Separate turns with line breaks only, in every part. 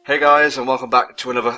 Hey guys, and welcome back to another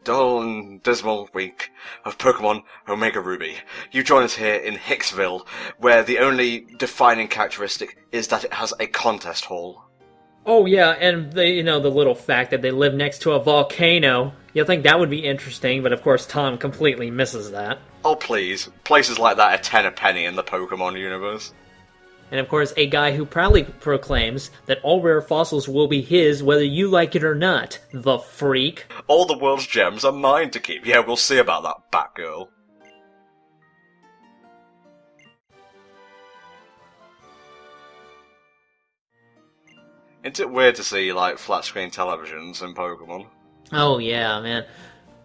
dull and dismal week of Pokemon Omega Ruby. You join us here in Hicksville, where the only defining characteristic is that it has a contest hall.
Oh yeah, and the little fact that they live next to a volcano. You'll think that would be interesting, but of course Tom completely misses that.
Oh please, places like that are 10 a penny in the Pokemon universe.
And of course, a guy who proudly proclaims that all rare fossils will be his whether you like it or not. The freak.
All the world's gems are mine to keep. Yeah, we'll see about that, Batgirl. Isn't it weird to see, like, flat-screen televisions in Pokemon?
Oh yeah, man.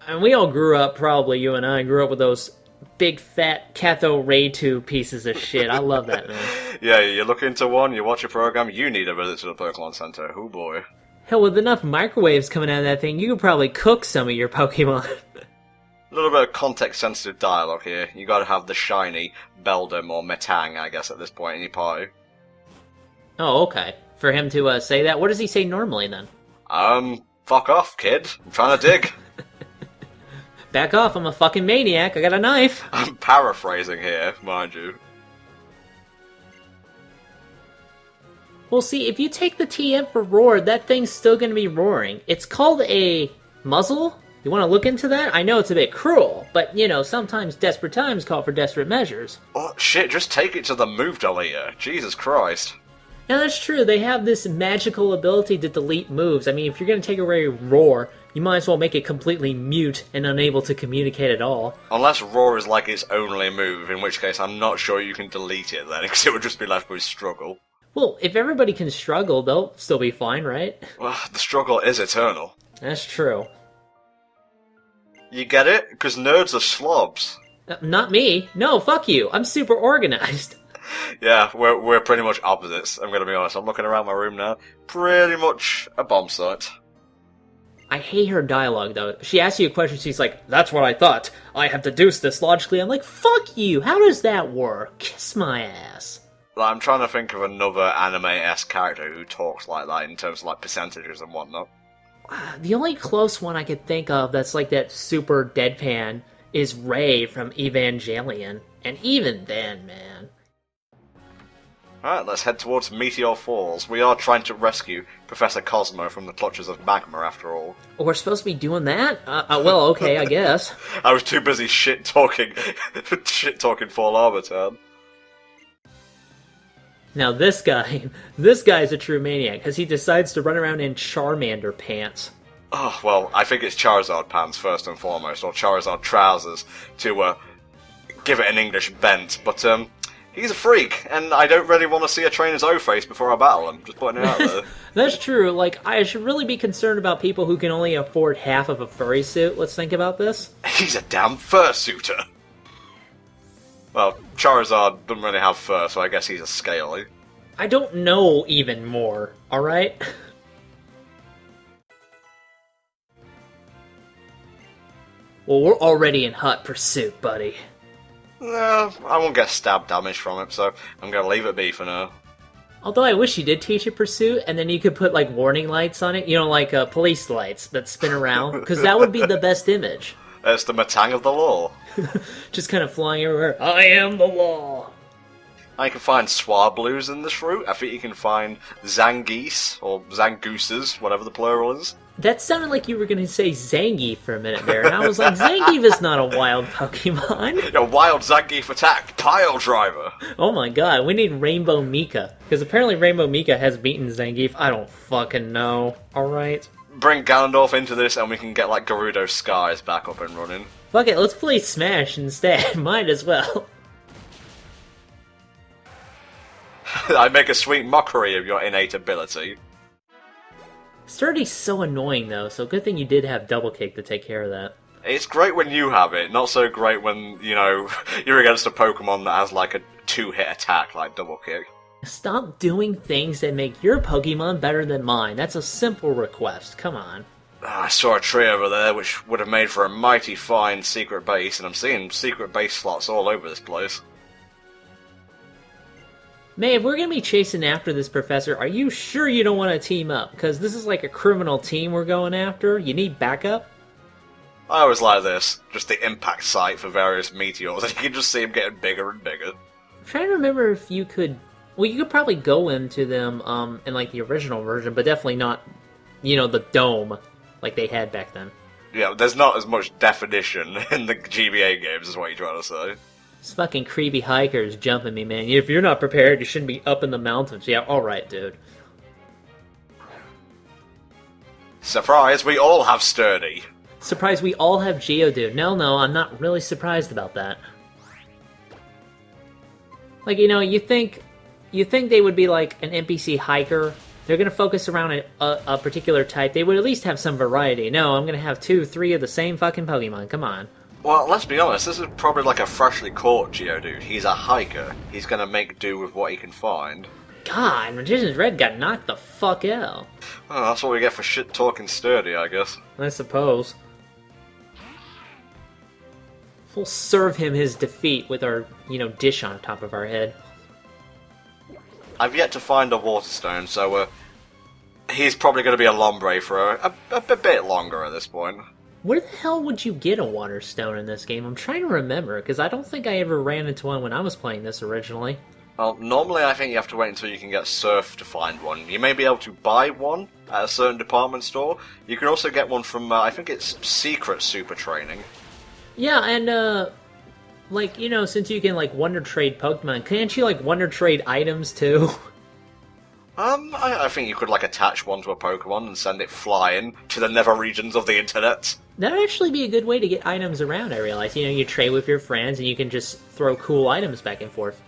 And we all grew up, probably you and I, grew up with those big fat Catho Ray 2 pieces of shit. I love that, man.
Yeah, you look into one, you watch a program, you need a visit to the Pokemon Center. Oh boy.
Hell, with enough microwaves coming out of that thing, you could probably cook some of your Pokemon.
A little bit of context-sensitive dialogue here. You gotta have the shiny Beldum or Metang, I guess, at this point in your party.
Oh, okay. For him to say that, what does he say normally then?
Fuck off, kid. I'm trying to dig.
Back off, I'm a fucking maniac, I got a knife.
I'm paraphrasing here, mind you.
Well, see, if you take the TM for roar, that thing's still gonna be roaring. It's called a muzzle? You wanna look into that? I know it's a bit cruel, but, sometimes desperate times call for desperate measures.
Oh, shit, just take it to the move deleter. Jesus Christ.
Now, that's true, they have this magical ability to delete moves. I mean, if you're gonna take away roar, you might as well make it completely mute and unable to communicate at all.
Unless roar is like its only move, in which case I'm not sure you can delete it then, because it would just be left with struggle.
Well, if everybody can struggle, they'll still be fine, right?
Well, the struggle is eternal.
That's true.
You get it? Because nerds are slobs.
Not me. No, fuck you. I'm super organized.
Yeah, we're pretty much opposites, I'm gonna be honest. I'm looking around my room now. Pretty much a bomb site.
I hate her dialogue, though. She asks you a question, she's like, that's what I thought. I have deduced this logically. I'm like, fuck you. How does that work? Kiss my ass.
I'm trying to think of another anime-esque character who talks like that in terms of like percentages and whatnot.
The only close one I could think of that's like that super deadpan is Rey from Evangelion. And even then, man.
Alright, let's head towards Meteor Falls. We are trying to rescue Professor Cosmo from the clutches of magma, after all.
We're supposed to be doing that? Well, okay, I guess.
I was too busy shit-talking Fall Arbitan.
Now this guy's a true maniac, because he decides to run around in Charmander pants.
Oh, well, I think it's Charizard pants first and foremost, or Charizard trousers, to give it an English bent, but he's a freak, and I don't really want to see a trainer's O-face before I battle him, just putting it out there.
That's true, like, I should really be concerned about people who can only afford half of a furry suit. Let's think about this.
He's a damn fursuiter! Well, Charizard doesn't really have fur, so I guess he's a scaly.
I don't know even more, alright? Well, we're already in hot pursuit, buddy.
No, I won't get stab damage from it, so I'm gonna leave it be for now.
Although I wish you did teach it pursuit, and then you could put, like, warning lights on it. Like police lights that spin around, because that would be the best image.
It's the Metang of the law.
Just kind of flying everywhere. I am the law!
I can find Swablues in this route. I think you can find Zangiefs, or Zangooses, whatever the plural is.
That sounded like you were going to say Zangief for a minute there, and I was like, Zangief is not a wild Pokemon.
A wild Zangief attack! Pile driver!
Oh my god, we need Rainbow Mika. Because apparently Rainbow Mika has beaten Zangief. I don't fucking know. Alright.
Bring Ganondorf into this and we can get, like, Gerudo Skies back up and running.
Fuck it, let's play Smash instead. Might as well.
I make a sweet mockery of your innate ability.
Sturdy's so annoying though, so good thing you did have Double Kick to take care of that.
It's great when you have it, not so great when, you're against a Pokemon that has like a 2-hit attack like Double Kick.
Stop doing things that make your Pokemon better than mine. That's a simple request, come on.
I saw a tree over there which would have made for a mighty fine secret base, and I'm seeing secret base slots all over this place.
May, if we're gonna be chasing after this professor, are you sure you don't want to team up? Because this is like a criminal team we're going after. You need backup?
I always like this, just the impact site for various meteors, and you can just see them getting bigger and bigger.
I'm trying to remember if you could... Well, you could probably go into them in like the original version, but definitely not, the dome like they had back then.
Yeah, there's not as much definition in the GBA games, is what you're trying to say.
This fucking creepy hiker is jumping me, man. If you're not prepared, you shouldn't be up in the mountains. Yeah, alright, dude.
Surprise, we all have sturdy.
Surprised we all have Geodude. No, I'm not really surprised about that. Like, you think they would be like an NPC hiker. They're going to focus around a particular type. They would at least have some variety. No, I'm going to have 2, 3 of the same fucking Pokemon. Come on.
Well, let's be honest, this is probably like a freshly caught Geodude. He's a hiker. He's going to make do with what he can find.
God, Magician's Red got knocked the fuck out.
Well, that's what we get for shit talking sturdy, I guess.
I suppose. We'll serve him his defeat with our, dish on top of our head.
I've yet to find a Water Stone, so he's probably going to be a Lombre for a bit longer at this point.
Where the hell would you get a Water Stone in this game? I'm trying to remember, because I don't think I ever ran into one when I was playing this originally.
Well, normally I think you have to wait until you can get Surf to find one. You may be able to buy one at a certain department store. You can also get one from, I think it's Secret Super Training.
Yeah, and, since you can, Wonder Trade Pokemon, can't you, Wonder Trade items, too?
I think you could, attach one to a Pokemon and send it flying to the nether regions of the internet.
That'd actually be a good way to get items around, I realize. You trade with your friends, and you can just throw cool items back and forth.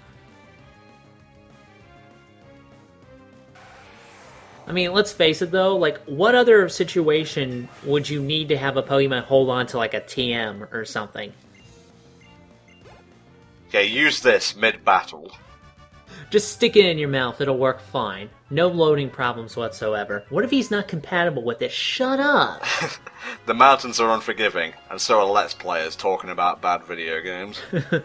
I mean, let's face it, though, what other situation would you need to have a Pokemon hold on to, a TM or something?
Yeah, use this mid-battle.
Just stick it in your mouth, it'll work fine. No loading problems whatsoever. What if he's not compatible with it? Shut up!
The mountains are unforgiving, and so are Let's Players talking about bad video games.
Well,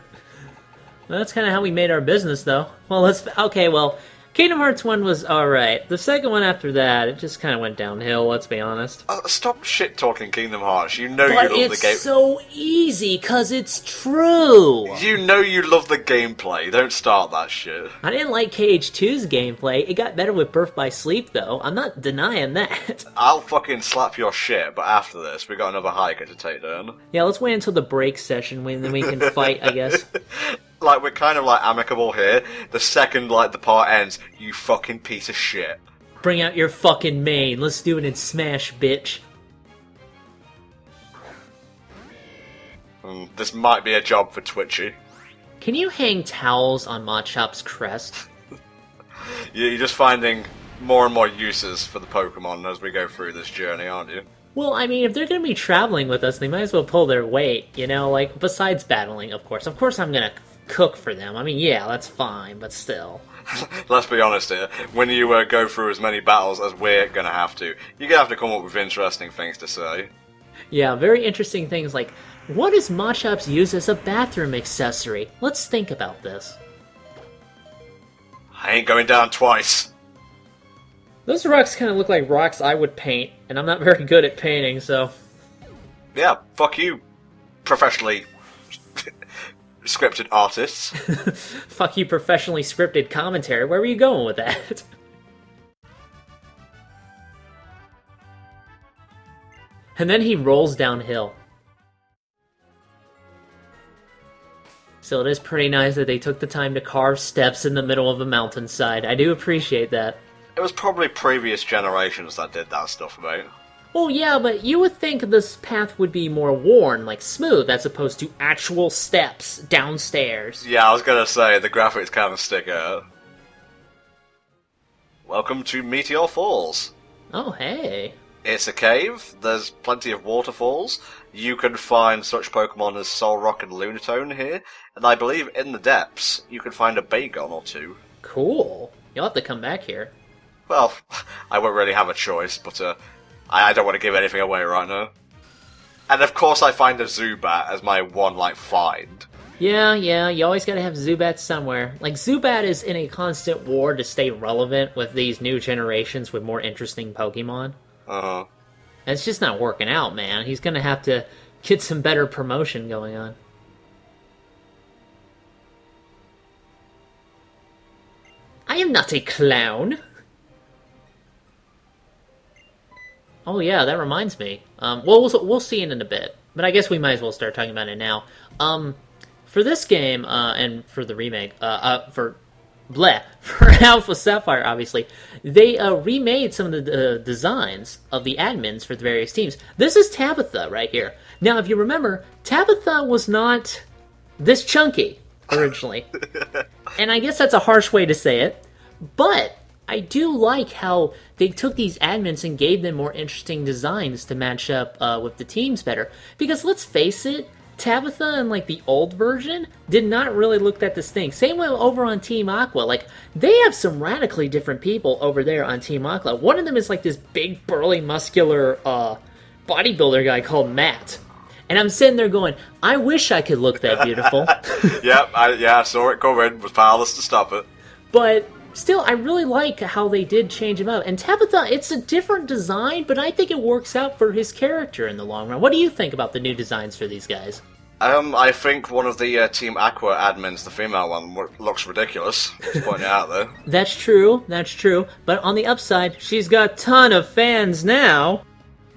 that's kind of how we made our business, though. Well, Kingdom Hearts 1 was alright. The second one after that, it just kind of went downhill, let's be honest.
Stop shit-talking Kingdom Hearts. You know
but
you love the game.
It's so easy, cause it's true!
You know you love the gameplay. Don't start that shit.
I didn't like KH2's gameplay. It got better with Birth by Sleep, though. I'm not denying that.
I'll fucking slap your shit, but after this, we got another hiker to take down.
Yeah, let's wait until the break session when then we can fight, I guess.
We're kind of, amicable here. The second, the part ends, you fucking piece of shit.
Bring out your fucking main. Let's do it in Smash, bitch.
This might be a job for Twitchy.
Can you hang towels on Machop's crest?
You're just finding more and more uses for the Pokemon as we go through this journey, aren't you?
Well, I mean, if they're going to be traveling with us, they might as well pull their weight, besides battling, of course. Of course I'm going to cook for them. I mean, yeah, that's fine, but still.
Let's be honest here. When you go through as many battles as we're going to have to, you're going to have to come up with interesting things to say.
Yeah, very interesting things like, what does Machop's use as a bathroom accessory? Let's think about this.
I ain't going down twice.
Those rocks kind of look like rocks I would paint, and I'm not very good at painting, so...
Yeah, fuck you, professionally scripted artists.
Fuck you, professionally scripted commentary. Where were you going with that? And then he rolls downhill. So it is pretty nice that they took the time to carve steps in the middle of a mountainside. I do appreciate that.
It was probably previous generations that did that stuff, mate.
Well, yeah, but you would think this path would be more worn, smooth, as opposed to actual steps downstairs.
Yeah, I was gonna say, the graphics kind of stick out. Welcome to Meteor Falls.
Oh, hey.
It's a cave, there's plenty of waterfalls, you can find such Pokemon as Solrock and Lunatone here, and I believe in the depths, you can find a Bagon or two.
Cool. You'll have to come back here.
Well, I won't really have a choice, but I don't want to give anything away right now. And of course I find a Zubat as my one, find.
Yeah, you always gotta have Zubat somewhere. Like, Zubat is in a constant war to stay relevant with these new generations with more interesting Pokemon.
Uh-huh.
And it's just not working out, man. He's gonna have to get some better promotion going on. I am not a clown. Oh yeah, that reminds me. We'll see it in a bit, but I guess we might as well start talking about it now. For this game, and for the remake, for Alpha Sapphire, obviously, they remade some of the designs of the admins for the various teams. This is Tabitha right here. Now, if you remember, Tabitha was not this chunky originally, and I guess that's a harsh way to say it, but I do like how they took these admins and gave them more interesting designs to match up with the teams better. Because let's face it, Tabitha in like the old version did not really look that distinct. Same way over on Team Aqua. Like, they have some radically different people over there on Team Aqua. One of them is like this big, burly, muscular bodybuilder guy called Matt. And I'm sitting there going, I wish I could look that beautiful.
I saw it coming, was powerless to stop it.
But still, I really like how they did change him up. And Tabitha, it's a different design, but I think it works out for his character in the long run. What do you think about the new designs for these guys?
I think one of the Team Aqua admins, the female one, looks ridiculous. Just pointing it out there.
That's true. But on the upside, she's got a ton of fans now.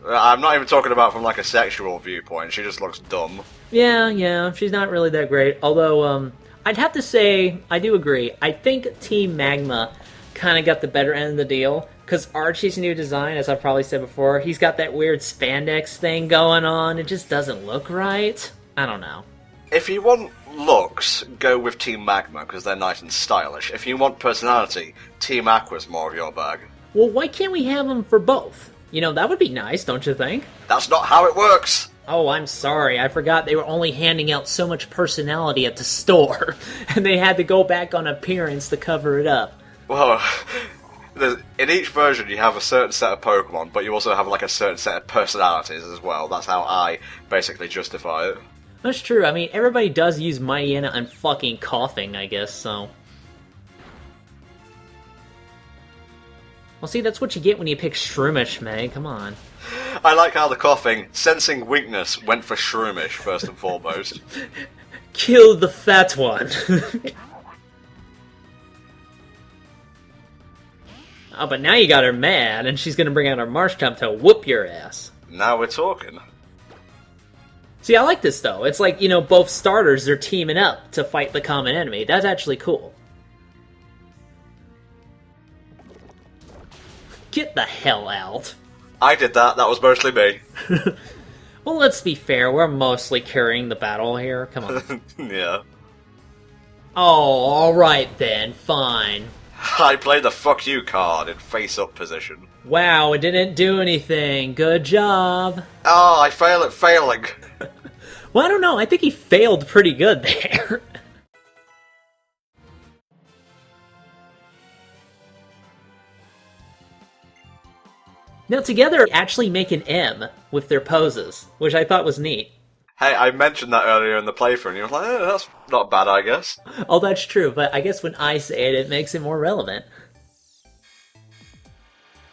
I'm not even talking about from like a sexual viewpoint. She just looks dumb.
Yeah, she's not really that great. Although, I'd have to say, I do agree. I think Team Magma kind of got the better end of the deal. Because Archie's new design, as I've probably said before, he's got that weird spandex thing going on. It just doesn't look right. I don't know.
If you want looks, go with Team Magma, because they're nice and stylish. If you want personality, Team Aqua's more of your bag.
Well, why can't we have them for both? You know, that would be nice, don't you think?
That's not how it works!
Oh, I'm sorry. I forgot they were only handing out so much personality at the store, and they had to go back on appearance to cover it up.
Well, in each version you have a certain set of Pokemon, but you also have like a certain set of personalities as well. That's how I basically justify it.
That's true. I mean, everybody does use Mightyena and fucking coughing, I guess, so. Well, see, that's what you get when you pick Shroomish, Meg. Come on.
I like how the coughing, sensing weakness, went for Shroomish first and foremost.
Kill the fat one. Oh, but now you got her mad, and she's gonna bring out her Marshtomp to whoop your ass.
Now we're talking.
See, I like this, though. It's like, you know, both starters are teaming up to fight the common enemy. That's actually cool. Get the hell out.
I did that. That was mostly me.
Well, let's be fair. We're mostly carrying the battle here. Come on.
Yeah.
Oh, alright then. Fine.
I played the fuck you card in face-up position.
Wow, it didn't do anything. Good job.
Oh, I fail at failing.
Well, I don't know. I think he failed pretty good there. Now, together, actually make an M with their poses, which I thought was neat.
Hey, I mentioned that earlier in the playthrough, and you were like, oh, that's not bad, I guess.
Oh, that's true, but I guess when I say it, it makes it more relevant.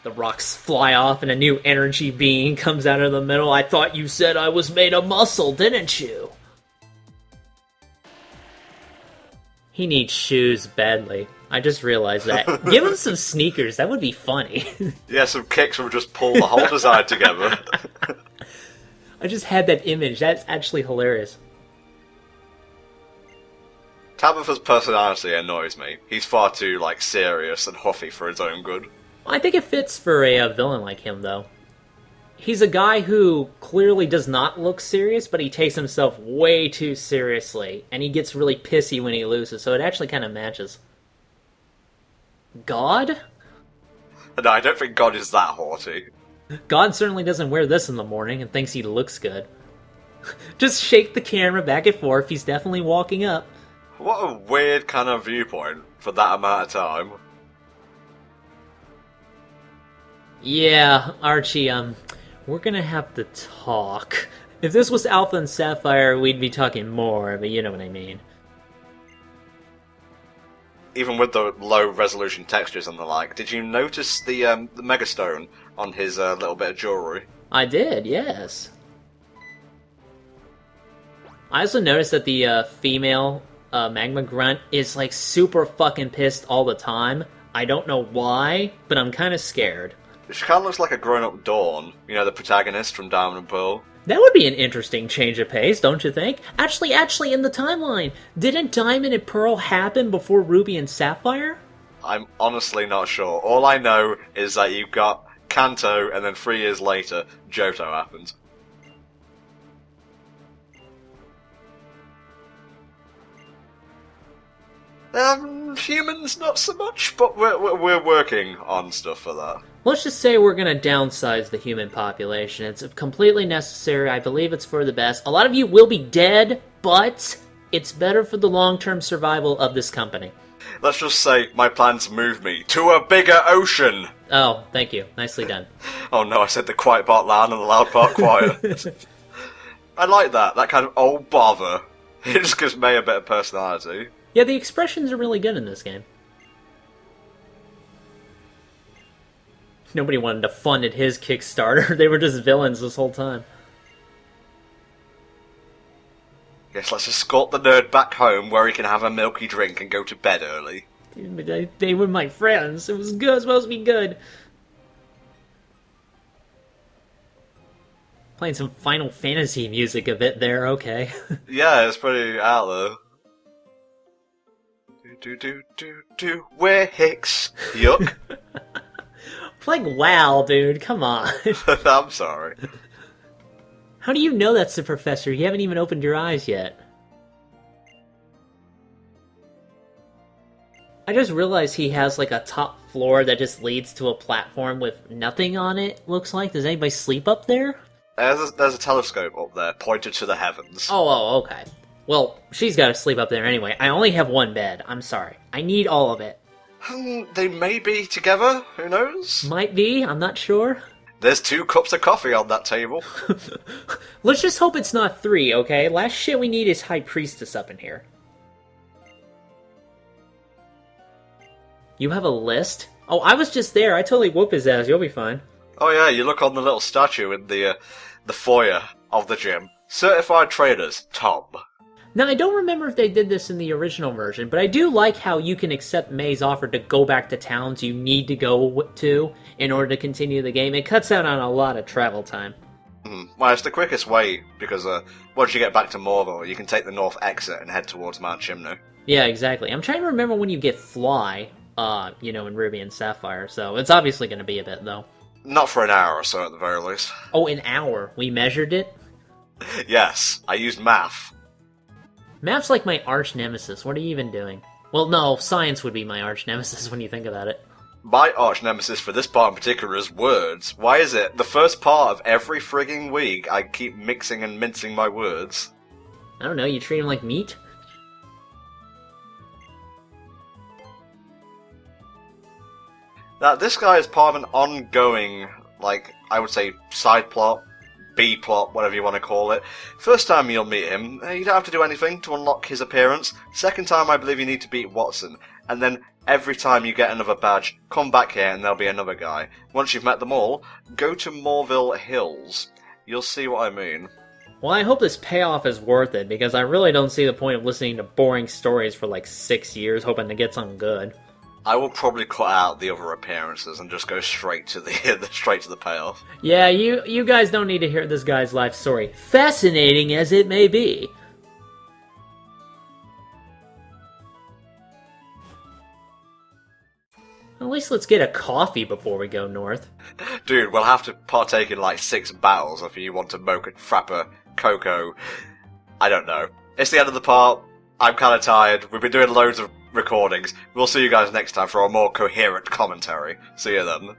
The rocks fly off and a new energy being comes out of the middle. I thought you said I was made of muscle, didn't you? He needs shoes badly. I just realized that. Give him some sneakers, that would be funny.
Yeah, some kicks would just pull the whole design together.
I just had that image. That's actually hilarious.
Tabitha's personality annoys me. He's far too, like, serious and huffy for his own good.
I think it fits for a villain like him, though. He's a guy who clearly does not look serious, but he takes himself way too seriously, and he gets really pissy when he loses, so it actually kind of matches. God?
No, I don't think God is that haughty.
God certainly doesn't wear this in the morning and thinks he looks good. Just shake the camera back and forth, he's definitely walking up.
What a weird kind of viewpoint for that amount of time.
Yeah, Archie, we're gonna have to talk. If this was Alpha and Sapphire, we'd be talking more, but you know what I mean.
Even with the low resolution textures and the like, did you notice the megastone on his little bit of jewelry?
I did, yes. I also noticed that the female magma grunt is like super fucking pissed all the time. I don't know why, but I'm kind of scared.
She kind of looks like a grown-up Dawn, you know, the protagonist from Diamond and Pearl.
That would be an interesting change of pace, don't you think? Actually, in the timeline, didn't Diamond and Pearl happen before Ruby and Sapphire?
I'm honestly not sure. All I know is that you've got Kanto, and then 3 years later, Johto happened. Humans not so much, but we're working on stuff for that.
Let's just say we're gonna downsize the human population. It's completely necessary. I believe it's for the best. A lot of you will be dead, but it's better for the long-term survival of this company.
Let's just say my plans move me to a bigger ocean.
Oh, thank you. Nicely done.
Oh no, I said the quiet part loud and the loud part quiet. I like that kind of, oh bother. It just gives May a bit of personality.
Yeah, the expressions are really good in this game. Nobody wanted to fund at his Kickstarter. They were just villains this whole time.
Yes, let's escort the nerd back home where he can have a milky drink and go to bed early.
They were my friends. It was good. It was supposed to be good. Playing some Final Fantasy music a bit there, okay.
Yeah, it's pretty out there. We're Hicks. Yuck.
Playing WoW, dude. Come on.
I'm sorry.
How do you know that's the professor? You haven't even opened your eyes yet. I just realized he has like a top floor that just leads to a platform with nothing on it, looks like. Does anybody sleep up there?
There's a telescope up there, pointed to the heavens.
Oh, okay. Well, she's gotta sleep up there anyway. I only have one bed. I'm sorry. I need all of it.
They may be together, who knows?
Might be, I'm not sure.
There's 2 cups of coffee on that table.
Let's just hope it's not 3, okay? Last shit we need is High Priestess up in here. You have a list? Oh, I was just there. I totally whoop his ass. You'll be fine.
Oh yeah, you look on the little statue in the foyer of the gym. Certified traders, Tom.
Now, I don't remember if they did this in the original version, but I do like how you can accept May's offer to go back to towns you need to go to in order to continue the game. It cuts out on a lot of travel time.
Well, it's the quickest way, because once you get back to Morville, you can take the north exit and head towards Mount Chimney.
Yeah, exactly. I'm trying to remember when you get Fly, in Ruby and Sapphire, so it's obviously going to be a bit, though.
Not for an hour or so, at the very least.
Oh, an hour? We measured it?
Yes, I used math.
Math's like my arch nemesis. What are you even doing? Well, no, science would be my arch nemesis when you think about it.
My arch nemesis for this part in particular is words. Why is it the first part of every frigging week I keep mixing and mincing my words?
I don't know, you treat him like meat?
Now, this guy is part of an ongoing, I would say, side plot, B-plot, whatever you want to call it. First time you'll meet him, you don't have to do anything to unlock his appearance. Second time, I believe you need to beat Watson. And then, every time you get another badge, come back here and there'll be another guy. Once you've met them all, go to Morville Hills. You'll see what I mean.
Well, I hope this payoff is worth it, because I really don't see the point of listening to boring stories for 6 years, hoping to get something good.
I will probably cut out the other appearances and just go straight to the payoff.
Yeah, you guys don't need to hear this guy's life story, fascinating as it may be. At least let's get a coffee before we go north.
Dude, we'll have to partake in 6 battles if you want to mocha, frapper, cocoa. I don't know. It's the end of the part. I'm kind of tired. We've been doing loads of recordings. We'll see you guys next time for a more coherent commentary. See you then.